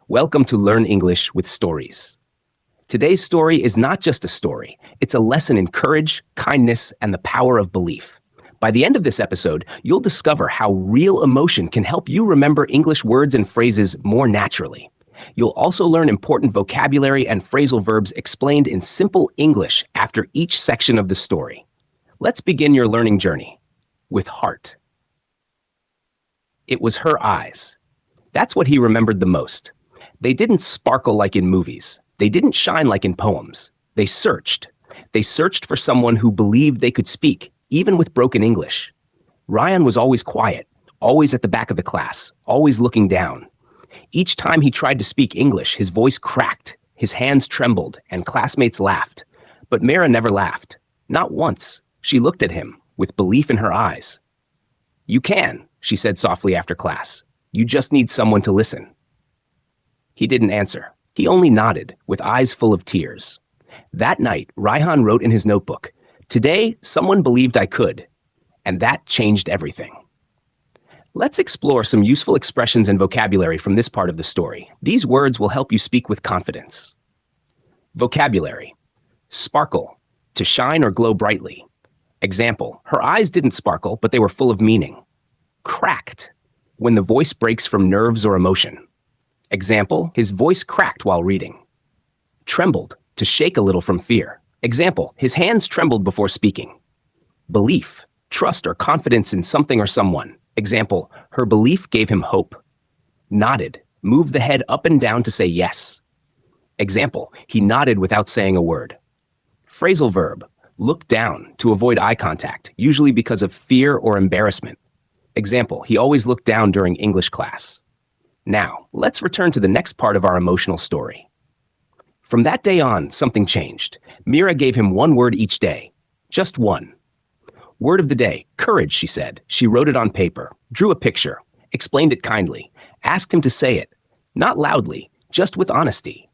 Welcome to Learn English with Stories. Today's story is not just a story, it's a lesson in courage, kindness, and the power of belief. By the end of this episode, you'll discover how real emotion can help you remember English words and phrases more naturally. You'll also learn important vocabulary and phrasal verbs explained in simple English after each section of the story. Let's begin your learning journey with heart. It was her eyes. That's what he remembered the most. They didn't sparkle like in movies. They didn't shine like in poems. They searched. They searched for someone who believed they could speak, even with broken English. Ryan was always quiet, always at the back of the class, always looking down. Each time he tried to speak English, his voice cracked, his hands trembled, and classmates laughed. But Mira never laughed. Not once. She looked at him, with belief in her eyes. "You can," she said softly after class. "You just need someone to listen." He didn't answer. He only nodded, with eyes full of tears. That night, Raihan wrote in his notebook, "Today, someone believed I could." And that changed everything. Let's explore some useful expressions and vocabulary from this part of the story. These words will help you speak with confidence. Vocabulary. Sparkle, to shine or glow brightly. Example, her eyes didn't sparkle, but they were full of meaning. Cracked, when the voice breaks from nerves or emotion. Example, his voice cracked while reading. Trembled, to shake a little from fear. Example, his hands trembled before speaking. Belief, trust or confidence in something or someone. Example, her belief gave him hope. Nodded, moved the head up and down to say yes. Example, he nodded without saying a word. Phrasal verb, look down, to avoid eye contact, usually because of fear or embarrassment. Example, he always looked down during English class. Now, let's return to the next part of our emotional story. From that day on, something changed. Mira gave him one word each day. Just one. Word of the day, courage, she said. She wrote it on paper, drew a picture, explained it kindly, asked him to say it, not loudly, just with honesty.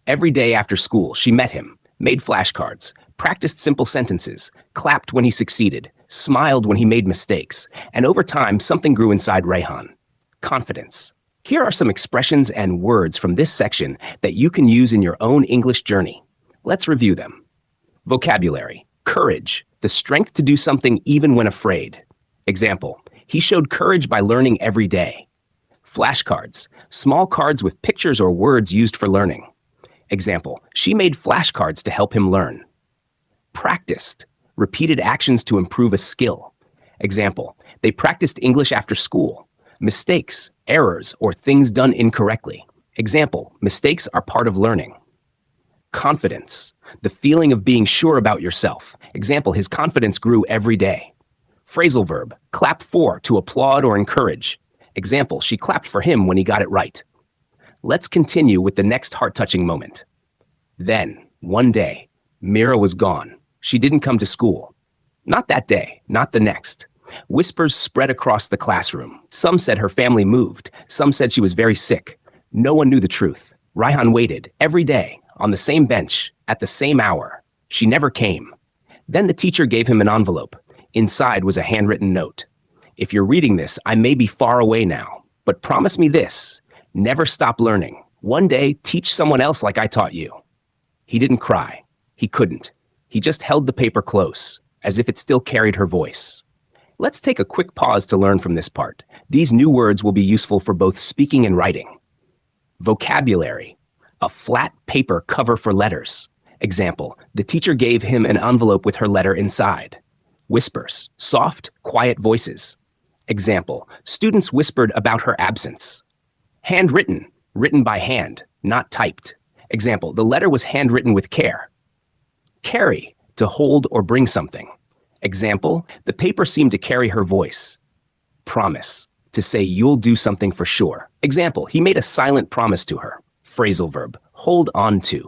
Every day after school, she met him, made flashcards, practiced simple sentences, clapped when he succeeded, smiled when he made mistakes, and over time, something grew inside Raihan. Confidence. Here are some expressions and words from this section that you can use in your own English journey. Let's review them. Vocabulary. Courage, the strength to do something even when afraid. Example, he showed courage by learning every day. Flashcards, small cards with pictures or words used for learning. Example, she made flashcards to help him learn. Practiced, repeated actions to improve a skill. Example, they practiced English after school. Mistakes, errors, or things done incorrectly. Example, mistakes are part of learning. Confidence, the feeling of being sure about yourself. Example, his confidence grew every day. Phrasal verb, clap for, to applaud or encourage. Example, she clapped for him when he got it right. Let's continue with the next heart-touching moment. Then, one day, Mira was gone. She didn't come to school. Not that day, not the next. Whispers spread across the classroom. Some said her family moved. Some said she was very sick. No one knew the truth. Raihan waited, every day, on the same bench, at the same hour. She never came. Then the teacher gave him an envelope. Inside was a handwritten note. "If you're reading this, I may be far away now, but promise me this, never stop learning. One day, teach someone else like I taught you." He didn't cry. He couldn't. He just held the paper close, as if it still carried her voice. Let's take a quick pause to learn from this part. These new words will be useful for both speaking and writing. Vocabulary. A flat paper cover for letters. Example, the teacher gave him an envelope with her letter inside. Whispers, soft, quiet voices. Example, students whispered about her absence. Handwritten, written by hand, not typed. Example, the letter was handwritten with care. Carry, to hold or bring something. Example, the paper seemed to carry her voice. Promise, to say you'll do something for sure. Example, he made a silent promise to her. Phrasal verb, hold on to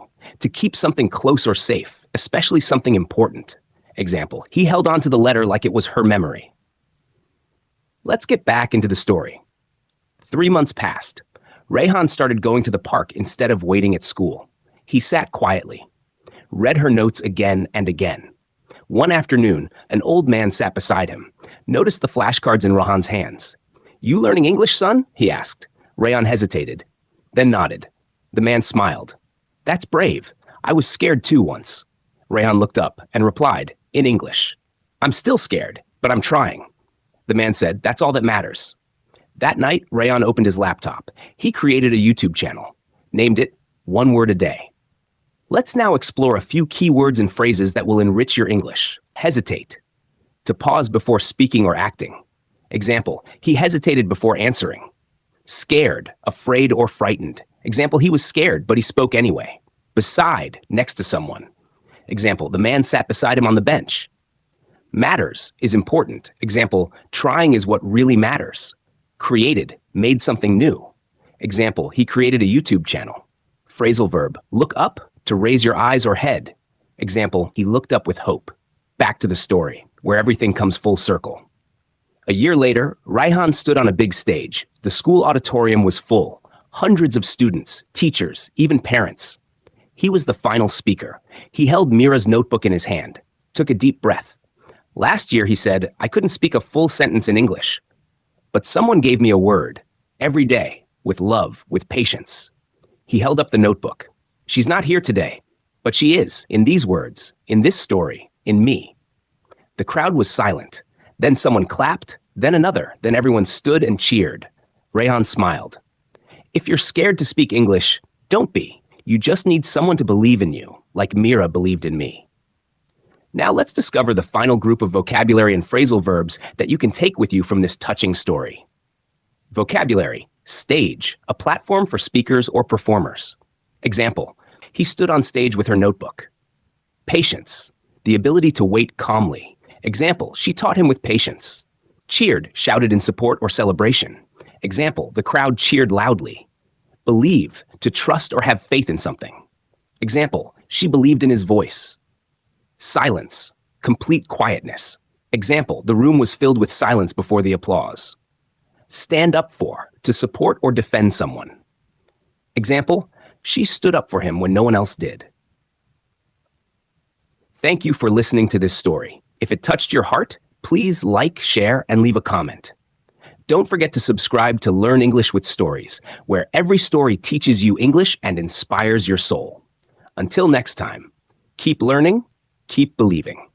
keep something close or safe, especially something important. Example, he held on to the letter like it was her memory. Let's get back into the story. 3 months passed. Raihan started going to the park instead of waiting at school. He sat quietly, read her notes again and again. One afternoon, an old man sat beside him, noticed the flashcards in Raihan's hands. "You learning English, son?" he asked. Raihan hesitated. then nodded. The man smiled. That's brave. I was scared too once. Rayhan looked up and replied, in English, I'm still scared, but I'm trying. The man said, that's all that matters. That night, Rayhan opened his laptop. He created a YouTube channel, named it One Word a Day. Let's now explore a few key words and phrases that will enrich your English. Hesitate. To pause before speaking or acting. Example, he hesitated before answering. Scared, afraid, or frightened. Example, he was scared, but he spoke anyway. Beside, next to someone. Example, the man sat beside him on the bench. Matters is important. Example, trying is what really matters. Created, made something new. Example, he created a YouTube channel. Phrasal verb, look up, to raise your eyes or head. Example, he looked up with hope. Back to the story, where everything comes full circle. A year later, Rayhan stood on a big stage. The school auditorium was full. Hundreds of students, teachers, even parents. He was the final speaker. He held Mira's notebook in his hand, took a deep breath. Last year, he said, I couldn't speak a full sentence in English. But someone gave me a word, every day, with love, with patience. He held up the notebook. She's not here today, but she is, in these words, in this story, in me. The crowd was silent. Then someone clapped, then another, then everyone stood and cheered. Rayhan smiled. If you're scared to speak English, don't be. You just need someone to believe in you, like Mira believed in me. Now let's discover the final group of vocabulary and phrasal verbs that you can take with you from this touching story. Vocabulary, stage, a platform for speakers or performers. Example, he stood on stage with her notebook. Patience, the ability to wait calmly. Example, she taught him with patience. Cheered, shouted in support or celebration. Example, the crowd cheered loudly. Believe, to trust or have faith in something. Example, she believed in his voice. Silence, complete quietness. Example, the room was filled with silence before the applause. Stand up for, to support or defend someone. Example, she stood up for him when no one else did. Thank you for listening to this story. If it touched your heart, please like, share, and leave a comment. Don't forget to subscribe to Learn English with Stories, where every story teaches you English and inspires your soul. Until next time, keep learning, keep believing.